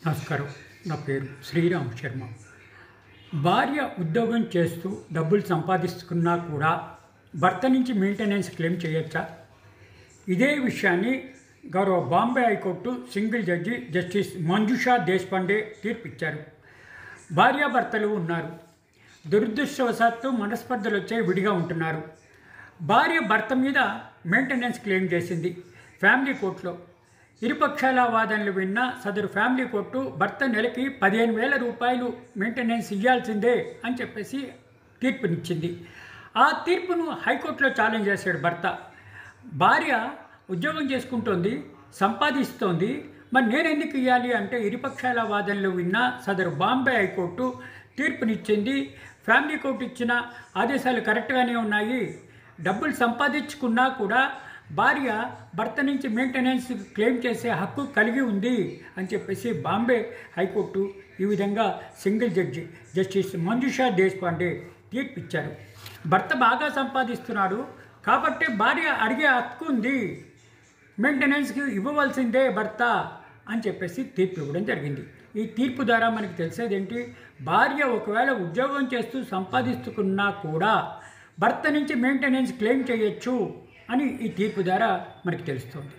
నమస్కారం. నా పేరు శ్రీరామ్ శర్మ. భార్య ఉద్యోగం చేస్తూ డబ్బులు సంపాదిస్తున్నా కూడా భర్త నుంచి మెయింటెనెన్స్ క్లెయిమ్ చేయొచ్చా? ఇదే విషయాన్ని గౌరవ Bombay high court single judge justice Manjusha Deshpande తీర్పిచ్చారు. భార్యాభర్తలు ఉన్నారు. దురదృష్టవశాత్తు మనస్పర్ధలు వచ్చే విడిగా ఉంటున్నారు. భార్య భర్త మీద మెయింటెనెన్స్ క్లెయిమ్ చేసింది ఫ్యామిలీ కోర్టులో. ఇరుపక్షాల వాదనలు విన్న సదరు ఫ్యామిలీ కోర్టు భర్త నెలకి 15,000 రూపాయలు మెయింటెనెన్స్ ఇవ్వాల్సిందే అని చెప్పేసి తీర్పునిచ్చింది. ఆ తీర్పును హైకోర్టులో ఛాలెంజ్ చేశాడు భర్త. భార్య ఉద్యోగం చేసుకుంటోంది, సంపాదిస్తోంది, మరి నేను ఎందుకు ఇవ్వాలి అంటే ఇరుపక్షాల వాదనలు విన్న సదరు బాంబే హైకోర్టు తీర్పునిచ్చింది. ఫ్యామిలీ కోర్టు ఇచ్చిన ఆదేశాలు కరెక్ట్గానే ఉన్నాయి. డబ్బులు సంపాదించుకున్నా కూడా భార్య భర్త నుంచి మెయింటెనెన్స్ క్లెయిమ్ చేసే హక్కు కలిగి ఉంది అని చెప్పేసి బాంబే హైకోర్టు ఈ విధంగా single judge justice Manjusha Deshpande తీర్పిచ్చారు. భర్త బాగా సంపాదిస్తున్నాడు కాబట్టి భార్య అడిగే హక్కు ఉంది, మెయింటెనెన్స్కి ఇవ్వవలసిందే భర్త అని చెప్పేసి తీర్పు ఇవ్వడం జరిగింది. ఈ తీర్పు ద్వారా మనకి తెలిసేది ఏంటి? భార్య ఒకవేళ ఉద్యోగం చేస్తూ సంపాదిస్తున్నా కూడా భర్త నుంచి మెయింటెనెన్స్ క్లెయిమ్ చేయొచ్చు అని ఈ తీర్పు ద్వారా మనకి తెలుస్తుంది.